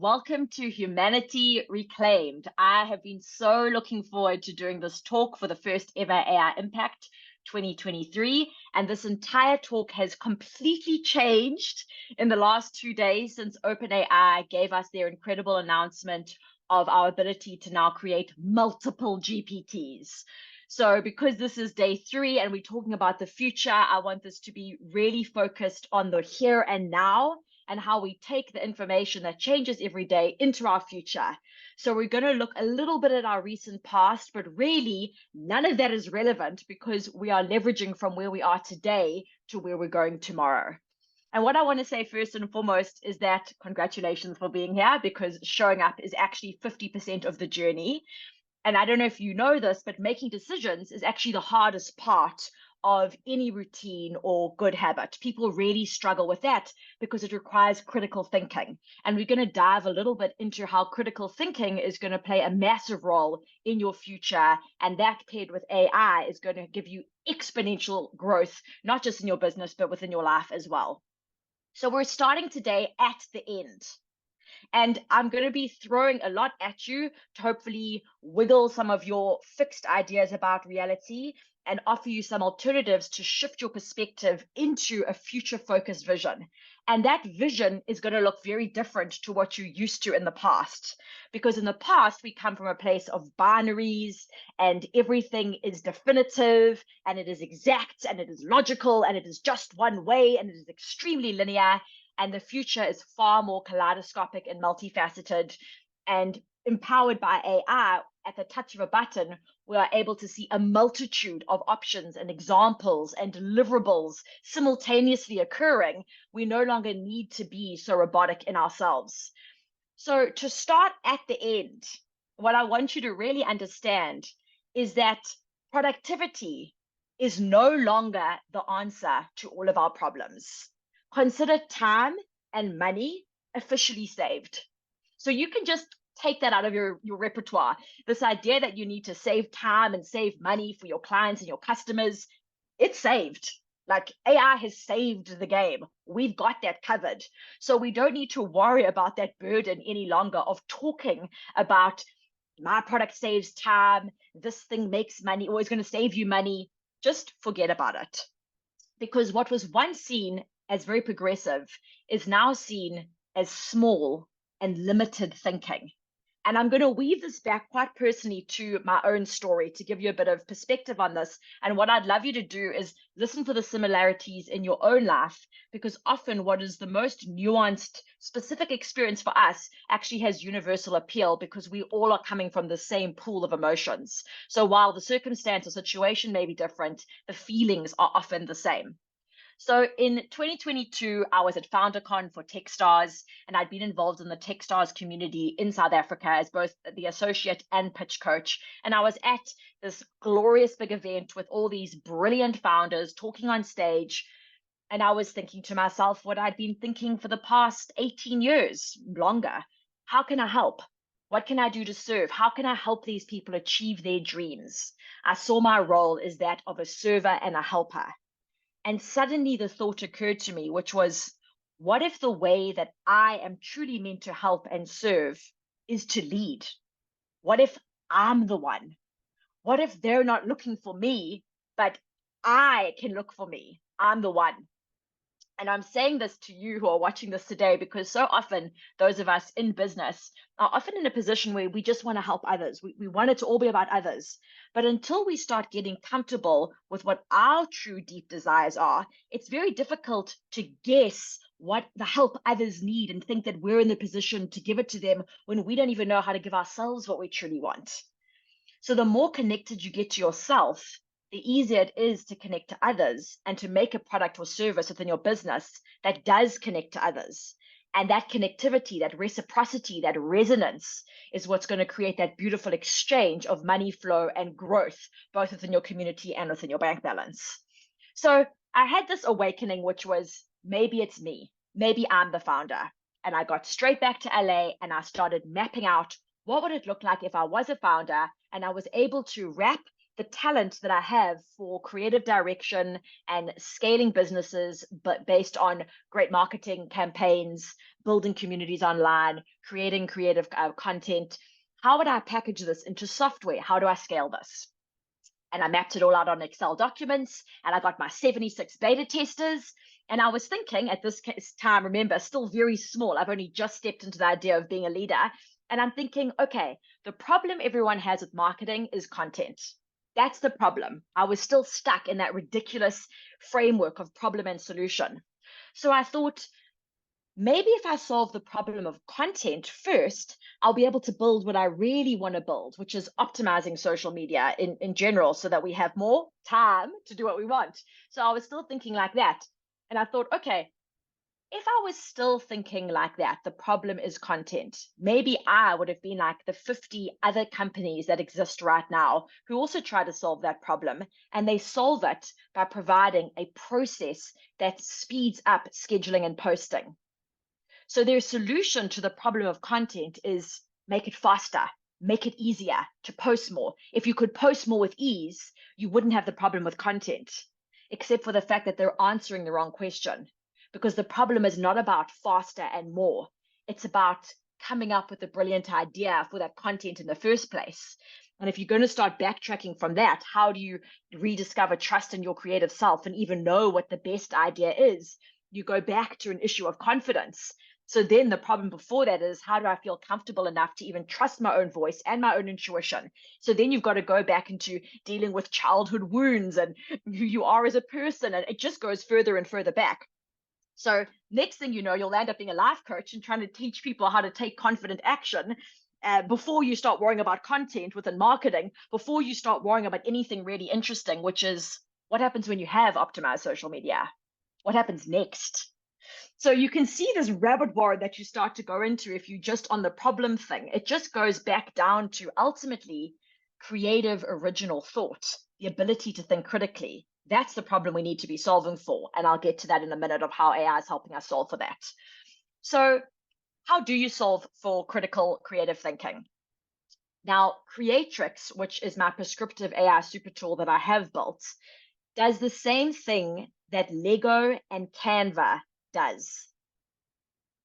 Welcome to Humanity Reclaimed. I have been so looking forward to doing this talk for the first ever AI Impact 2023. And this entire talk has completely changed in the last 2 days since OpenAI gave us their incredible announcement of our ability to now create multiple GPTs. So because this is day 3 and we're talking about the future, I want this to be really focused on the here and now and how we take the information that changes every day into our future. So we're going to look a little bit at our recent past, but really none of that is relevant because we are leveraging from where we are today to where we're going tomorrow. And what I want to say first and foremost is that congratulations for being here, because showing up is actually 50% of the journey. And I don't know if you know this, but making decisions is actually the hardest part of any routine or good habit. People really struggle with that because it requires critical thinking. And we're going to dive a little bit into how critical thinking is going to play a massive role in your future. And that paired with AI is going to give you exponential growth, not just in your business, but within your life as well. So we're starting today at the end. And I'm going to be throwing a lot at you to hopefully wiggle some of your fixed ideas about reality and offer you some alternatives to shift your perspective into a future focused vision. And that vision is going to look very different to what you used to in the past. Because in the past, we come from a place of binaries and everything is definitive and it is exact and it is logical and it is just one way and it is extremely linear. And the future is far more kaleidoscopic and multifaceted. And empowered by AI, at the touch of a button, we are able to see a multitude of options and examples and deliverables simultaneously occurring. We no longer need to be so robotic in ourselves. So, to start at the end, what I want you to really understand is that productivity is no longer the answer to all of our problems. Consider time and money officially saved. So you can just take that out of your repertoire. This idea that you need to save time and save money for your clients and your customers, it's saved. Like AI has saved the game. We've got that covered. So we don't need to worry about that burden any longer of talking about my product saves time, this thing makes money, or is going to save you money. Just forget about it. Because what was once seen as very progressive is now seen as small and limited thinking. And I'm going to weave this back quite personally to my own story to give you a bit of perspective on this. And what I'd love you to do is listen for the similarities in your own life, because often what is the most nuanced, specific experience for us actually has universal appeal because we all are coming from the same pool of emotions. So while the circumstance or situation may be different, the feelings are often the same. So in 2022, I was at FounderCon for Techstars, and I'd been involved in the Techstars community in South Africa as both the associate and pitch coach. And I was at this glorious big event with all these brilliant founders talking on stage. And I was thinking to myself what I'd been thinking for the past 18 years, longer. How can I help? What can I do to serve? How can I help these people achieve their dreams? I saw my role as that of a server and a helper. And suddenly the thought occurred to me, which was, what if the way that I am truly meant to help and serve is to lead? What if I'm the one? What if they're not looking for me, but I can look for me? I'm the one. And I'm saying this to you who are watching this today because so often those of us in business are often in a position where we just want to help others. We want it to all be about others. But until we start getting comfortable with what our true deep desires are, it's very difficult to guess what the help others need and think that we're in the position to give it to them when we don't even know how to give ourselves what we truly want. So the more connected you get to yourself, the easier it is to connect to others and to make a product or service within your business that does connect to others. And that connectivity, that reciprocity, that resonance is what's going to create that beautiful exchange of money flow and growth, both within your community and within your bank balance. So I had this awakening, which was maybe it's me, maybe I'm the founder. And I got straight back to LA and I started mapping out what would it look like if I was a founder and I was able to wrap the talent that I have for creative direction and scaling businesses, but based on great marketing campaigns, building communities online, creating creative content. How would I package this into software? How do I scale this? And I mapped it all out on Excel documents, and I got my 76 beta testers. And I was thinking at this time, remember, still very small. I've only just stepped into the idea of being a leader. And I'm thinking, okay, the problem everyone has with marketing is content. That's the problem. I was still stuck in that ridiculous framework of problem and solution. So I thought, maybe if I solve the problem of content first, I'll be able to build what I really want to build, which is optimizing social media in general so that we have more time to do what we want. So I was still thinking like that. And I thought, okay, if I was still thinking like that, the problem is content. Maybe I would have been like the 50 other companies that exist right now who also try to solve that problem. And they solve it by providing a process that speeds up scheduling and posting. So their solution to the problem of content is make it faster, make it easier to post more. If you could post more with ease, you wouldn't have the problem with content, except for the fact that they're answering the wrong question. Because the problem is not about faster and more. It's about coming up with a brilliant idea for that content in the first place. And if you're going to start backtracking from that, how do you rediscover trust in your creative self and even know what the best idea is? You go back to an issue of confidence. So then the problem before that is, how do I feel comfortable enough to even trust my own voice and my own intuition? So then you've got to go back into dealing with childhood wounds and who you are as a person. And it just goes further and further back. So next thing you know, you'll end up being a life coach and trying to teach people how to take confident action before you start worrying about content within marketing, before you start worrying about anything really interesting, which is what happens when you have optimized social media? What happens next? So you can see this rabbit warren that you start to go into if you just on the problem thing. It just goes back down to ultimately creative original thought, the ability to think critically. That's the problem we need to be solving for. And I'll get to that in a minute of how AI is helping us solve for that. So how do you solve for critical creative thinking? Now, Creatrix, which is my prescriptive AI super tool that I have built, does the same thing that Lego and Canva does.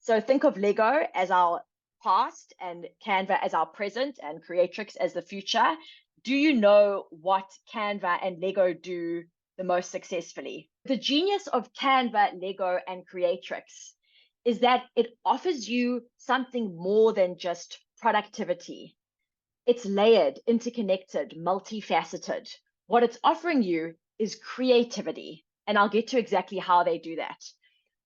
So think of Lego as our past and Canva as our present and Creatrix as the future. Do you know what Canva and Lego do the most successfully? The genius of Canva, Lego, and Creatrix is that it offers you something more than just productivity. It's layered, interconnected, multifaceted. What it's offering you is creativity. And I'll get to exactly how they do that.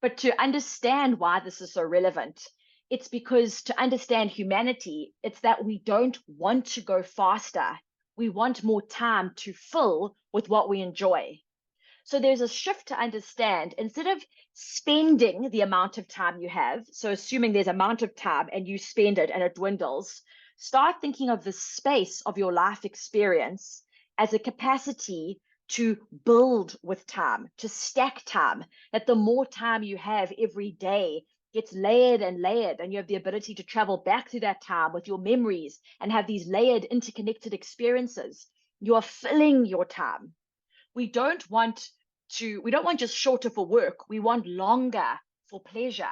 But to understand why this is so relevant, it's because to understand humanity, it's that we don't want to go faster. We want more time to fill with what we enjoy. So there's a shift to understand, instead of spending the amount of time you have, so assuming there's amount of time and you spend it and it dwindles, start thinking of the space of your life experience as a capacity to build with time, to stack time, that the more time you have every day gets layered and layered, and you have the ability to travel back through that time with your memories and have these layered, interconnected experiences. You are filling your time. We don't want just shorter for work. We want longer for pleasure.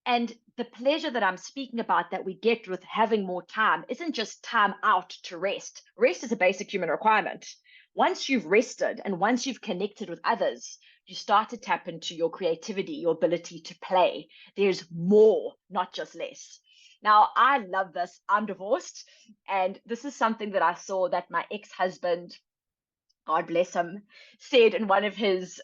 And the pleasure that I'm speaking about that we get with having more time isn't just time out to rest. Rest is a basic human requirement. Once you've rested and once you've connected with others, you start to tap into your creativity, your ability to play. There's more, not just less. Now, I love this. I'm divorced, and this is something that I saw that my ex-husband, God bless him, said in one of his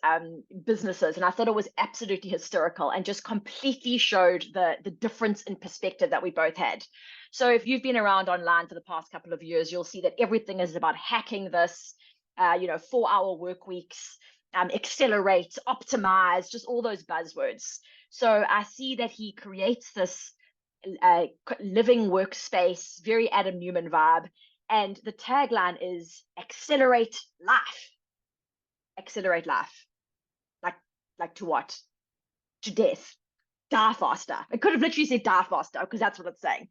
businesses. And I thought it was absolutely hysterical and just completely showed the difference in perspective that we both had. So if you've been around online for the past couple of years, you'll see that everything is about hacking this, 4-hour work weeks, accelerate, optimize, just all those buzzwords. So I see that he creates this living workspace, very Adam Newman vibe. And the tagline is accelerate life. Accelerate life. Like to what? To death. Die faster. It could have literally said die faster because that's what it's saying.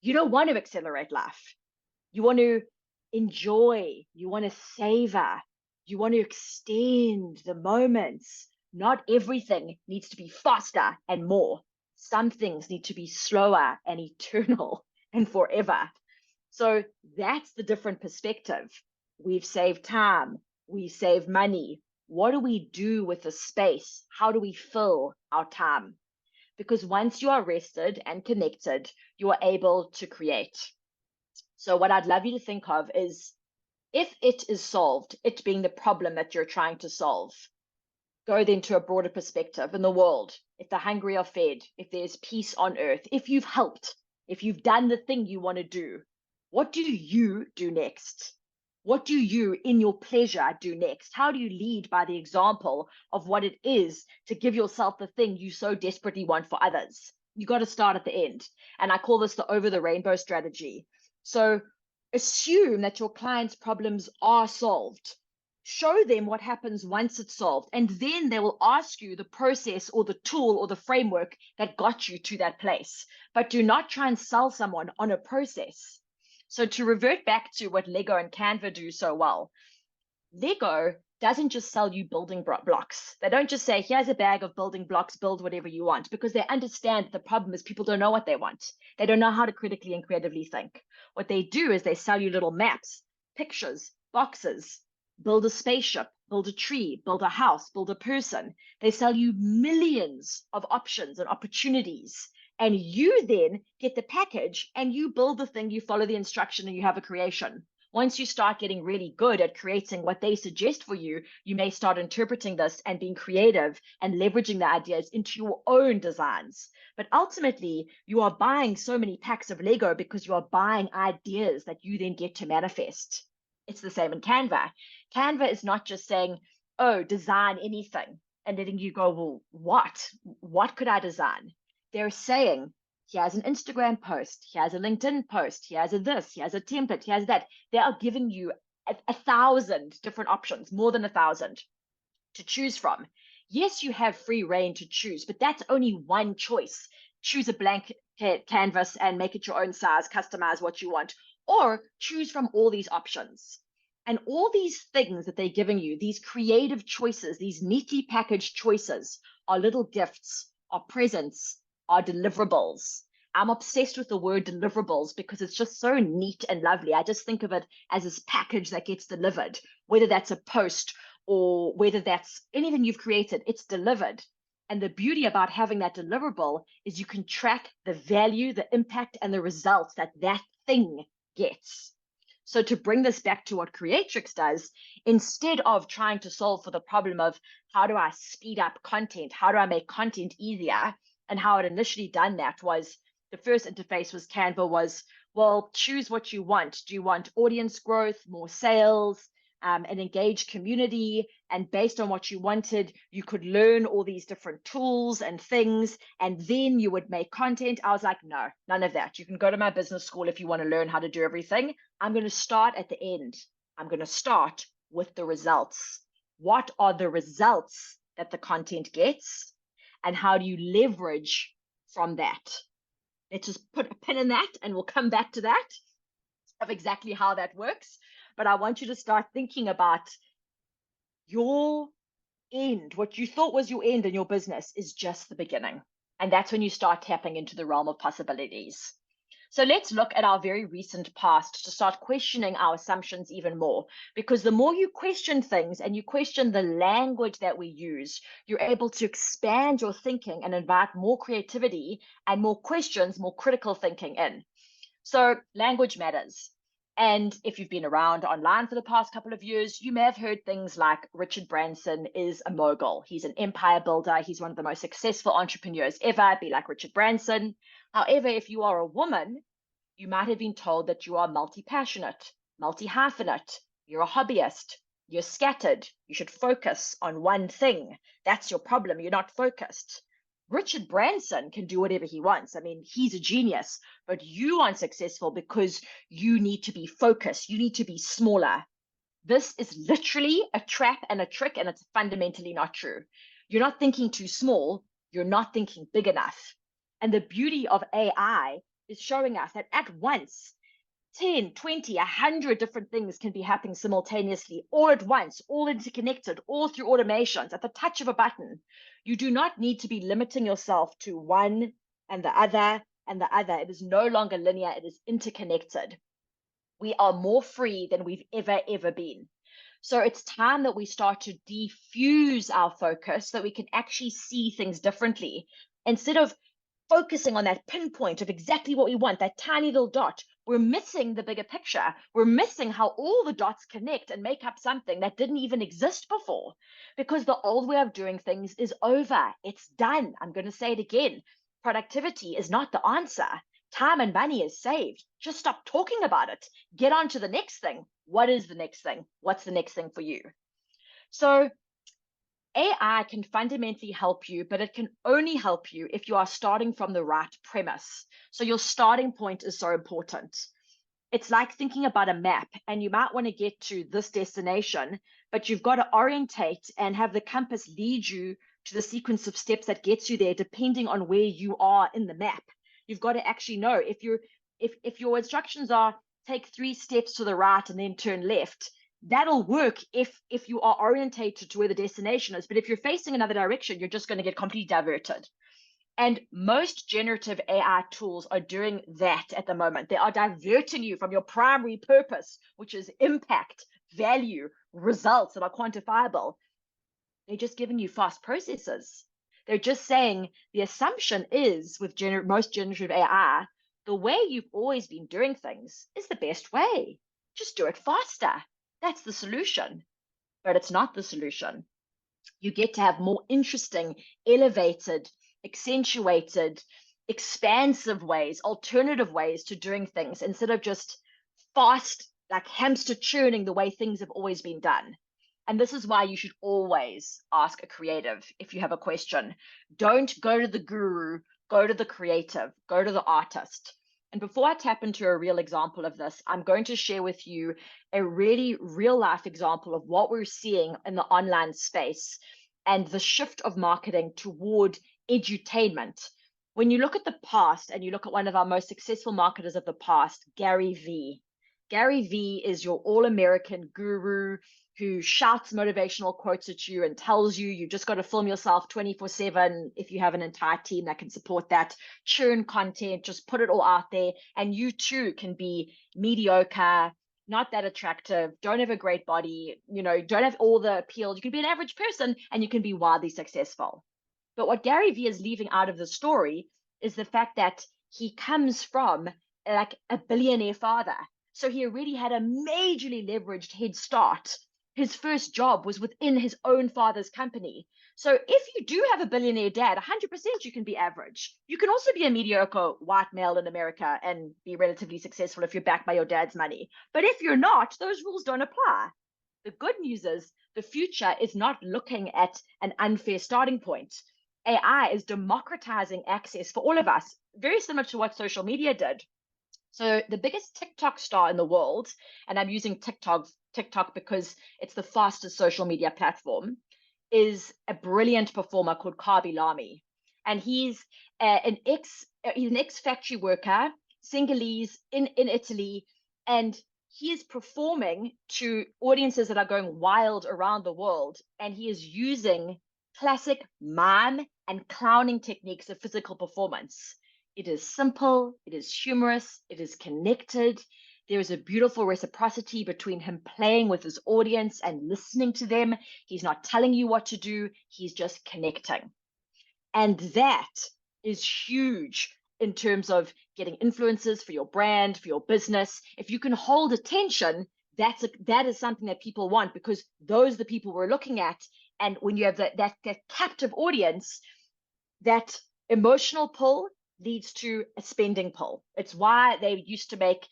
You don't want to accelerate life. You want to enjoy, you want to savor, you want to extend the moments. Not everything needs to be faster and more. Some things need to be slower and eternal and forever. So that's the different perspective. We've saved time, we save money. What do we do with the space? How do we fill our time? Because once you are rested and connected, you are able to create. So, what I'd love you to think of is, if it is solved, it being the problem that you're trying to solve, go then to a broader perspective in the world. If the hungry are fed, if there's peace on earth, if you've helped, if you've done the thing you want to do, what do you do next? What do you, in your pleasure, do next? How do you lead by the example of what it is to give yourself the thing you so desperately want for others? You got to start at the end. And I call this the over the rainbow strategy. So assume that your client's problems are solved. Show them what happens once it's solved, and then they will ask you the process or the tool or the framework that got you to that place. But do not try and sell someone on a process. So to revert back to what Lego and Canva do so well, Lego doesn't just sell you building blocks. They don't just say, here's a bag of building blocks, build whatever you want, because they understand the problem is people don't know what they want. They don't know how to critically and creatively think. What they do is they sell you little maps, pictures, boxes, build a spaceship, build a tree, build a house, build a person. They sell you millions of options and opportunities. And you then get the package and you build the thing, you follow the instruction, and you have a creation. Once you start getting really good at creating what they suggest for you, you may start interpreting this and being creative and leveraging the ideas into your own designs. But ultimately, you are buying so many packs of Lego because you are buying ideas that you then get to manifest. It's the same in Canva. Canva is not just saying, oh, design anything, and letting you go, well, what? What could I design? They're saying, here's an Instagram post, here's a LinkedIn post, here's a this, here's a template, here's that. They are giving you 1,000 different options, more than 1,000 to choose from. Yes, you have free reign to choose, but that's only one choice. Choose a blank canvas and make it your own size, customize what you want, or choose from all these options. And all these things that they're giving you, these creative choices, these neatly packaged choices, are little gifts, are presents, are deliverables. I'm obsessed with the word deliverables because it's just so neat and lovely. I just think of it as this package that gets delivered, whether that's a post or whether that's anything you've created, it's delivered. And the beauty about having that deliverable is you can track the value, the impact, and the results that that thing gets. So to bring this back to what Creatrix does, instead of trying to solve for the problem of how do I speed up content, how do I make content easier, and how it initially done that was the first interface was Canva was, well, choose what you want. Do you want audience growth, more sales, an engaged community? And based on what you wanted, you could learn all these different tools and things, and then you would make content. I was like, no, none of that. You can go to my business school if you want to learn how to do everything. I'm going to start at the end. I'm going to start with the results. What are the results that the content gets? And how do you leverage from that? Let's just put a pin in that and we'll come back to that of exactly how that works. But I want you to start thinking about your end. What you thought was your end in your business is just the beginning. And that's when you start tapping into the realm of possibilities. So let's look at our very recent past to start questioning our assumptions even more. Because the more you question things and you question the language that we use, you're able to expand your thinking and invite more creativity and more questions, more critical thinking in. So language matters. And if you've been around online for the past couple of years, you may have heard things like Richard Branson is a mogul. He's an empire builder. He's one of the most successful entrepreneurs ever. Be like Richard Branson. However, if you are a woman, you might have been told that you are multi-passionate, multi-hyphenate, you're a hobbyist, you're scattered, you should focus on one thing. That's your problem. You're not focused. Richard Branson can do whatever he wants. I mean, he's a genius, but you aren't successful because you need to be focused. You need to be smaller. This is literally a trap and a trick, and it's fundamentally not true. You're not thinking too small. You're not thinking big enough. And the beauty of AI is showing us that at once, 10, 20, 100 different things can be happening simultaneously, all at once, all interconnected, all through automations at the touch of a button. You do not need to be limiting yourself to one and the other and the other. It is no longer linear, it is interconnected. We are more free than we've ever been. So it's time that we start to diffuse our focus so that we can actually see things differently. Instead of focusing on that pinpoint of exactly what we want, that tiny little dot, we're missing the bigger picture. We're missing how all the dots connect and make up something that didn't even exist before, because the old way of doing things is over. It's done. I'm going to say it again. Productivity is not the answer. Time and money is saved. Just stop talking about it. Get on to the next thing. What is the next thing? What's the next thing for you? So AI can fundamentally help you, but it can only help you if you are starting from the right premise. So your starting point is so important. It's like thinking about a map, and you might want to get to this destination, but you've got to orientate and have the compass lead you to the sequence of steps that gets you there, depending on where you are in the map. You've got to actually know if your instructions are take 3 steps to the right and then turn left. That'll work if you are orientated to where the destination is. But if you're facing another direction, you're just going to get completely diverted. And most generative AI tools are doing that at the moment. They are diverting you from your primary purpose, which is impact, value, results that are quantifiable. They're just giving you fast processes. They're just saying the assumption is with most generative AI, the way you've always been doing things is the best way. Just do it faster. That's the solution. But it's not the solution. You get to have more interesting, elevated, accentuated, expansive ways, alternative ways to doing things instead of just fast, like hamster churning the way things have always been done. And this is why you should always ask a creative if you have a question. Don't go to the guru, go to the creative, go to the artist. And before I tap into a real example of this, I'm going to share with you a really real life example of what we're seeing in the online space and the shift of marketing toward edutainment. When you look at the past and you look at one of our most successful marketers of the past, Gary Vee. Gary Vee is your all-American guru who shouts motivational quotes at you and tells you you just got to film yourself 24/7 if you have an entire team that can support that. Churn content, just put it all out there, and you too can be mediocre, not that attractive, don't have a great body, don't have all the appeal. You can be an average person and you can be wildly successful. But what Gary Vee is leaving out of the story is the fact that he comes from like a billionaire father. So he already had a majorly leveraged head start. His first job was within his own father's company. So if you do have a billionaire dad, 100% you can be average. You can also be a mediocre white male in America and be relatively successful if you're backed by your dad's money. But if you're not, those rules don't apply. The good news is the future is not looking at an unfair starting point. AI is democratizing access for all of us, very similar to what social media did. So the biggest TikTok star in the world, and I'm using TikTok because it's the fastest social media platform, is a brilliant performer called Khaby Lame. And he's an ex-factory worker, Senegalese in Italy, and he is performing to audiences that are going wild around the world. And he is using classic mime and clowning techniques of physical performance. It is simple, it is humorous, it is connected. There is a beautiful reciprocity between him playing with his audience and listening to them. He's not telling you what to do, he's just connecting. And that is huge in terms of getting influencers for your brand, for your business. If you can hold attention, that is something that people want, because those are the people we're looking at. And when you have that captive audience, that emotional pull leads to a spending pull. It's why they used to make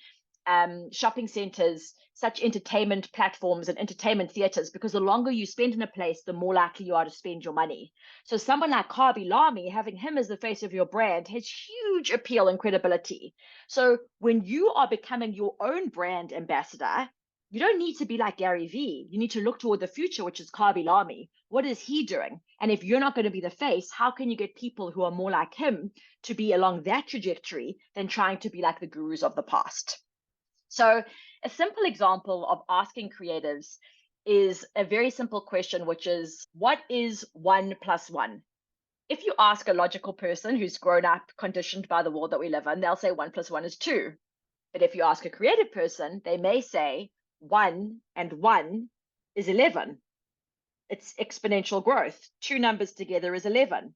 shopping centers such entertainment platforms and entertainment theaters, because the longer you spend in a place, the more likely you are to spend your money. So someone like Khaby Lame, having him as the face of your brand, has huge appeal and credibility. So when you are becoming your own brand ambassador, you don't need to be like Gary Vee. You need to look toward the future, which is Khaby Lame. What is he doing? And if you're not going to be the face, how can you get people who are more like him to be along that trajectory than trying to be like the gurus of the past? So a simple example of asking creatives is a very simple question, which is, what is 1 + 1? If you ask a logical person who's grown up, conditioned by the world that we live in, they'll say 1 + 1 is 2. But if you ask a creative person, they may say 1 and 1 is 11. It's exponential growth. Two numbers together is 11.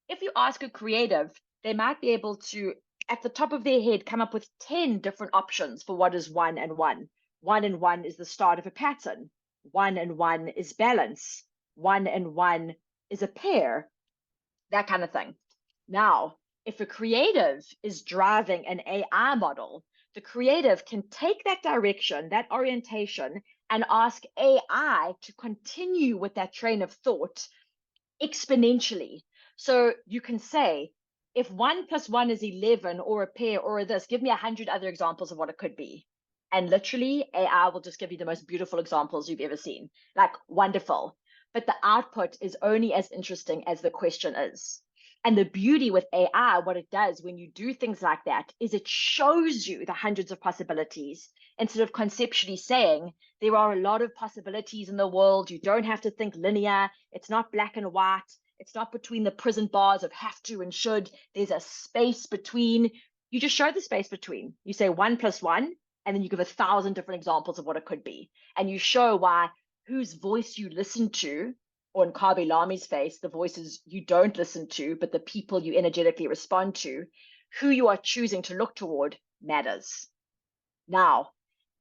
If you ask a creative, they might be able to, at the top of their head, come up with 10 different options for what is 1 and 1. 1 and 1 is the start of a pattern. 1 and 1 is balance. 1 and 1 is a pair, that kind of thing. Now, if a creative is driving an AI model, the creative can take that direction, that orientation, and ask AI to continue with that train of thought exponentially. So you can say, if 1 + 1 is 11 or a pair or this, give me 100 other examples of what it could be. And literally, AI will just give you the most beautiful examples you've ever seen. Like, wonderful. But the output is only as interesting as the question is. And the beauty with AI, what it does when you do things like that, is it shows you the hundreds of possibilities instead of conceptually saying, there are a lot of possibilities in the world. You don't have to think linear. It's not black and white. It's not between the prison bars of have to and should. There's a space between. You just show the space between. You say 1 + 1, and then you give 1,000 different examples of what it could be. And you show why whose voice you listen to, or in Kabi Lami's face, the voices you don't listen to, but the people you energetically respond to, who you are choosing to look toward matters. Now,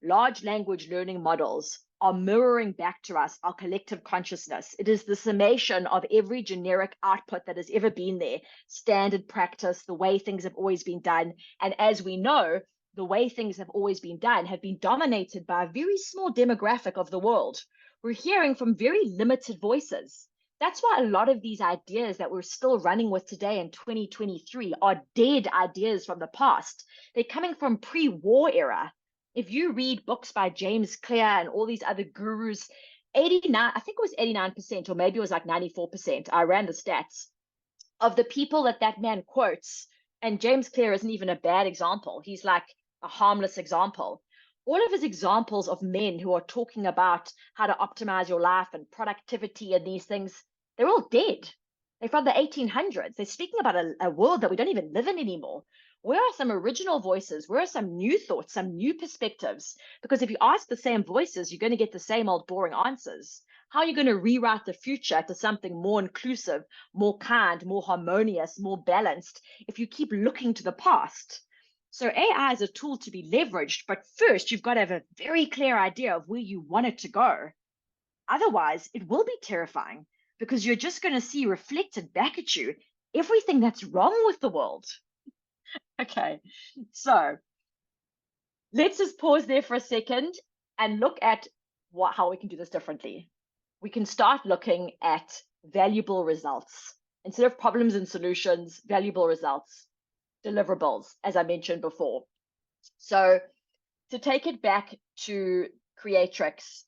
large language learning models are mirroring back to us our collective consciousness. It is the summation of every generic output that has ever been there, standard practice, the way things have always been done. And as we know, the way things have always been done have been dominated by a very small demographic of the world. We're hearing from very limited voices. That's why a lot of these ideas that we're still running with today in 2023 are dead ideas from the past. They're coming from pre-war era. If you read books by James Clear and all these other gurus, 89, I think it was 89%, or maybe it was like 94%. I ran the stats of the people that man quotes. And James Clear isn't even a bad example. He's like a harmless example. All of his examples of men who are talking about how to optimize your life and productivity and these things, they're all dead. They're from the 1800s. They're speaking about a world that we don't even live in anymore. Where are some original voices? Where are some new thoughts, some new perspectives? Because if you ask the same voices, you're going to get the same old boring answers. How are you going to rewrite the future to something more inclusive, more kind, more harmonious, more balanced if you keep looking to the past? So AI is a tool to be leveraged, but first you've got to have a very clear idea of where you want it to go. Otherwise, it will be terrifying because you're just going to see reflected back at you everything that's wrong with the world. Okay, so let's just pause there for a second and look at how we can do this differently. We can start looking at valuable results. Instead of problems and solutions, valuable results, deliverables, as I mentioned before. So to take it back to Creatrix,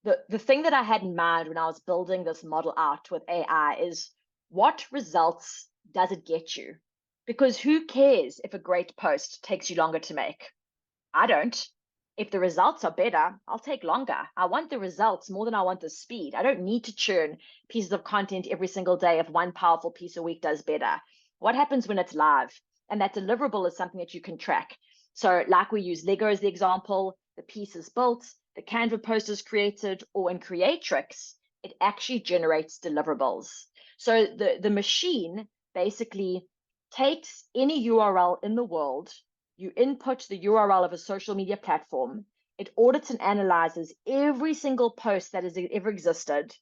the thing that I had in mind when I was building this model out with AI is, what results does it get you? Because who cares if a great post takes you longer to make? I don't. If the results are better, I'll take longer. I want the results more than I want the speed. I don't need to churn pieces of content every single day if one powerful piece a week does better. What happens when it's live? And that deliverable is something that you can track. So like we use Lego as the example, the piece is built, the Canva post is created, or in Creatrix, it actually generates deliverables. So the machine basically takes any URL in the world, you input the URL of a social media platform, it audits and analyzes every single post that has ever existed,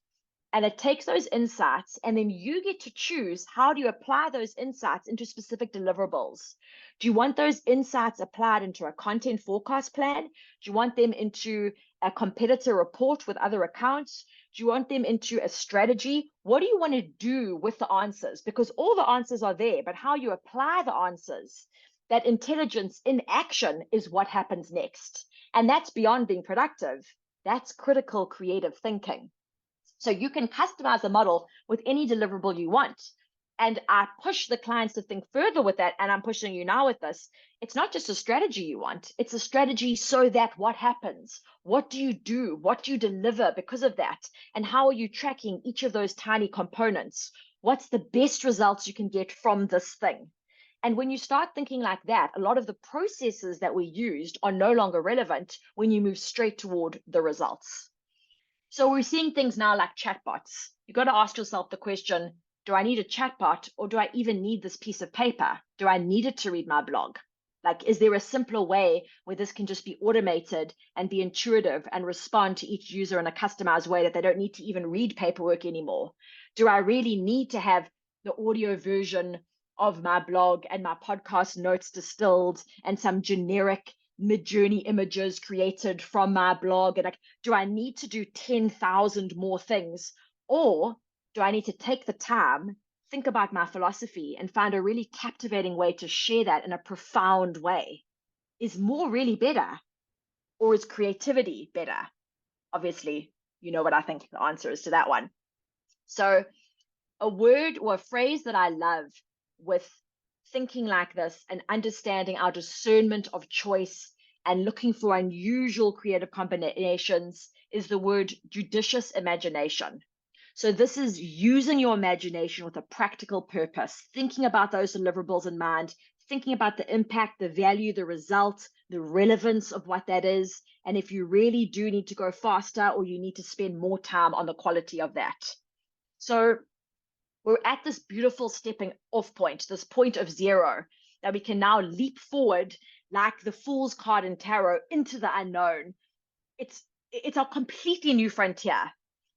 and it takes those insights, and then you get to choose how do you apply those insights into specific deliverables. Do you want those insights applied into a content forecast plan? Do you want them into a competitor report with other accounts? Do you want them into a strategy? What do you want to do with the answers? Because all the answers are there, but how you apply the answers, that intelligence in action, is what happens next. And that's beyond being productive. That's critical creative thinking. So you can customize a model with any deliverable you want. And I push the clients to think further with that. And I'm pushing you now with this. It's not just a strategy you want, it's a strategy so that what happens? What do you do? What do you deliver because of that? And how are you tracking each of those tiny components? What's the best results you can get from this thing? And when you start thinking like that, a lot of the processes that we used are no longer relevant when you move straight toward the results. So we're seeing things now like chatbots. You've got to ask yourself the question, do I need a chatbot, or do I even need this piece of paper? Do I need it to read my blog? Like, is there a simpler way where this can just be automated and be intuitive and respond to each user in a customized way that they don't need to even read paperwork anymore? Do I really need to have the audio version of my blog and my podcast notes distilled and some generic Midjourney images created from my blog? And like, do I need to do 10,000 more things? Or do I need to take the time, think about my philosophy, and find a really captivating way to share that in a profound way? Is more really better? Or is creativity better? Obviously, you know what I think the answer is to that one. So a word or a phrase that I love with thinking like this and understanding our discernment of choice and looking for unusual creative combinations is the word judicious imagination. So this is using your imagination with a practical purpose, thinking about those deliverables in mind, thinking about the impact, the value, the result, the relevance of what that is, and if you really do need to go faster or you need to spend more time on the quality of that. So we're at this beautiful stepping off point, this point of zero, that we can now leap forward like the fool's card in tarot into the unknown. It's a completely new frontier,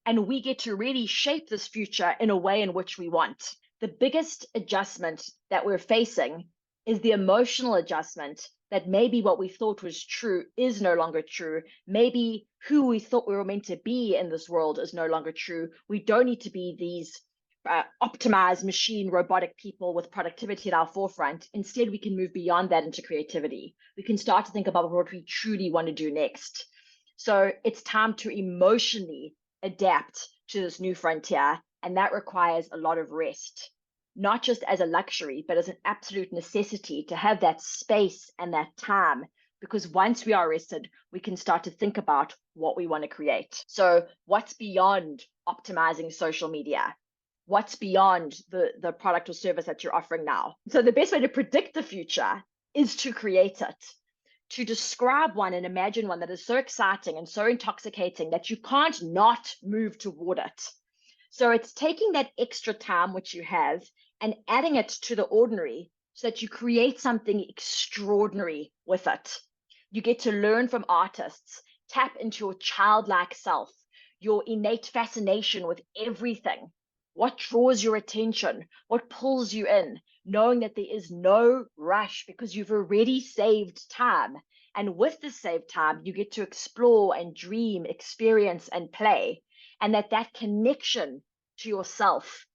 and we get to really shape this future in a way in which we want. The biggest adjustment that we're facing is the emotional adjustment that maybe what we thought was true is no longer true. Maybe who we thought we were meant to be in this world is no longer true. We don't need to be these optimized machine robotic people with productivity at our forefront. Instead, we can move beyond that into creativity. We can start to think about what we truly want to do next. So it's time to emotionally adapt to this new frontier, and that requires a lot of rest, not just as a luxury, but as an absolute necessity to have that space and that time, because once we are rested, we can start to think about what we want to create. So what's beyond optimizing social media? What's beyond the product or service that you're offering now? So the best way to predict the future is to create it, to describe one and imagine one that is so exciting and so intoxicating that you can't not move toward it. So it's taking that extra time which you have and adding it to the ordinary so that you create something extraordinary with it. You get to learn from artists, tap into your childlike self, your innate fascination with everything. What draws your attention? What pulls you in? Knowing that there is no rush because you've already saved time. And with this saved time, you get to explore and dream, experience and play. And that connection to yourself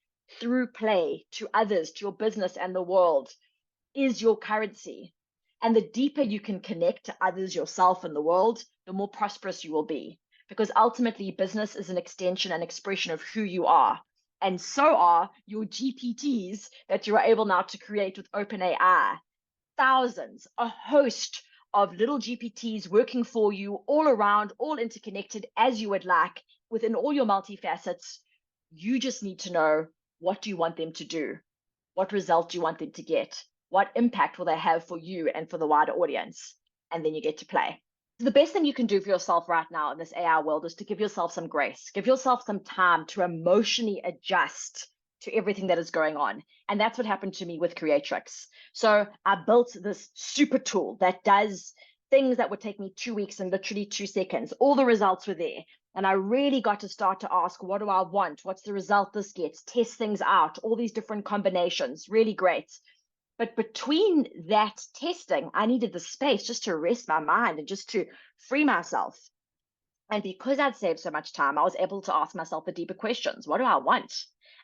through play, to others, to your business and the world is your currency. And the deeper you can connect to others, yourself and the world, the more prosperous you will be. Because ultimately, business is an extension and expression of who you are. And so are your GPTs that you are able now to create with OpenAI. Thousands, a host of little GPTs working for you all around, all interconnected as you would like within all your multifacets. You just need to know, what do you want them to do? What result do you want them to get? What impact will they have for you and for the wider audience? And then you get to play. The best thing you can do for yourself right now in this AI world is to give yourself some grace, give yourself some time to emotionally adjust to everything that is going on. And that's what happened to me with Creatrix. So I built this super tool that does things that would take me 2 weeks and literally 2 seconds. All the results were there. And I really got to start to ask, what do I want? What's the result this gets? Test things out, all these different combinations, really great. But between that testing, I needed the space just to rest my mind and just to free myself. And because I'd saved so much time, I was able to ask myself the deeper questions. What do I want?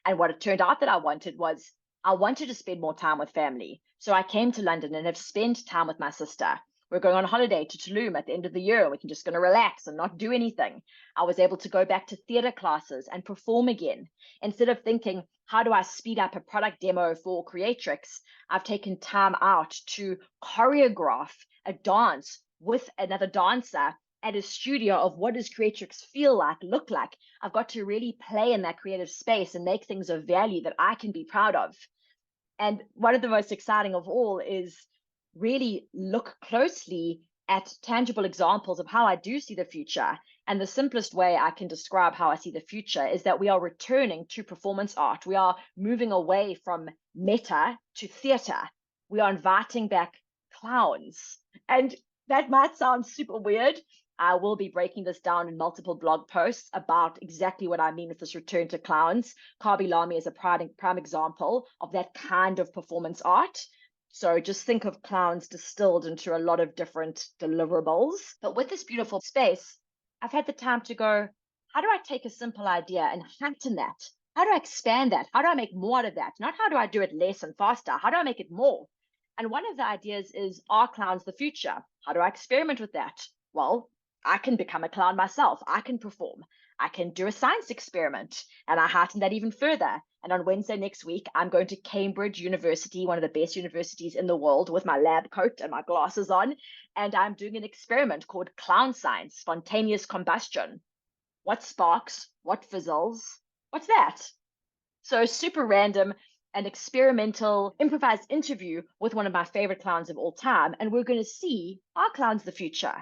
And what it turned out that I wanted was, I wanted to spend more time with family. So I came to London and have spent time with my sister. We're going on holiday to Tulum at the end of the year, and we're just going to relax and not do anything. I was able to go back to theater classes and perform again. Instead of thinking, How do I speed up a product demo for Creatrix? I've taken time out to choreograph a dance with another dancer at a studio of what does Creatrix feel like, look like. I've got to really play in that creative space and make things of value that I can be proud of. And one of the most exciting of all is really look closely at tangible examples of how I do see the future. And the simplest way I can describe how I see the future is that we are returning to performance art. We are moving away from meta to theater. We are inviting back clowns. And that might sound super weird. I will be breaking this down in multiple blog posts about exactly what I mean with this return to clowns. Kabi Lame is a prime example of that kind of performance art. So just think of clowns distilled into a lot of different deliverables. But with this beautiful space, I've had the time to go, how do I take a simple idea and heighten that? How do I expand that? How do I make more out of that? Not how do I do it less and faster? How do I make it more? And one of the ideas is, are clowns the future? How do I experiment with that? Well, I can become a clown myself. I can perform. I can do a science experiment. And I heighten that even further. And on Wednesday next week, I'm going to Cambridge University, one of the best universities in the world, with my lab coat and my glasses on. And I'm doing an experiment called clown science, spontaneous combustion. What sparks? What fizzles? What's that? So super random, an experimental improvised interview with one of my favorite clowns of all time. And we're going to see, are clowns the future?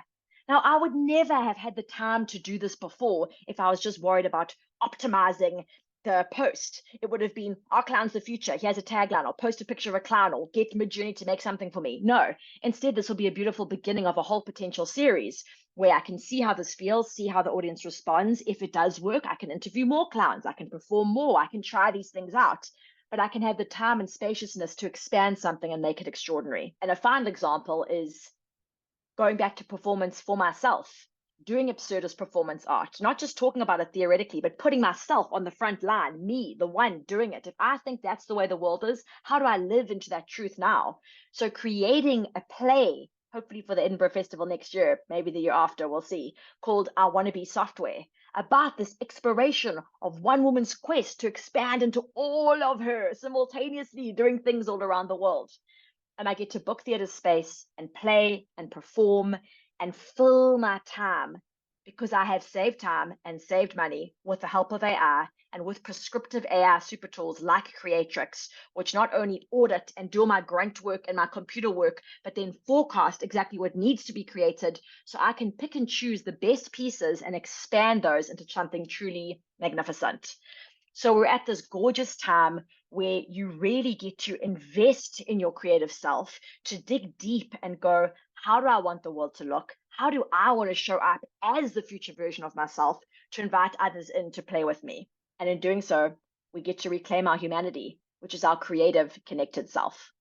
Now, I would never have had the time to do this before if I was just worried about optimizing the post. It would have been, are clowns the future? He has a tagline, or post a picture of a clown, or get Midjourney to make something for me. No, instead, this will be a beautiful beginning of a whole potential series where I can see how this feels, see how the audience responds. If it does work, I can interview more clowns, I can perform more, I can try these things out. But I can have the time and spaciousness to expand something and make it extraordinary. And a final example is going back to performance for myself, doing absurdist performance art, not just talking about it theoretically, but putting myself on the front line, me, the one doing it. If I think that's the way the world is, how do I live into that truth now? So creating a play, hopefully for the Edinburgh Festival next year, maybe the year after, we'll see, called I Wanna Be Software, about this exploration of one woman's quest to expand into all of her simultaneously doing things all around the world. And I get to book theater space and play and perform and fill my time because I have saved time and saved money with the help of AI and with prescriptive AI super tools like Creatrix, which not only audit and do my grunt work and my computer work, but then forecast exactly what needs to be created so I can pick and choose the best pieces and expand those into something truly magnificent. So we're at this gorgeous time where you really get to invest in your creative self, to dig deep and go, how do I want the world to look? How do I want to show up as the future version of myself to invite others in to play with me? And in doing so, we get to reclaim our humanity, which is our creative, connected self.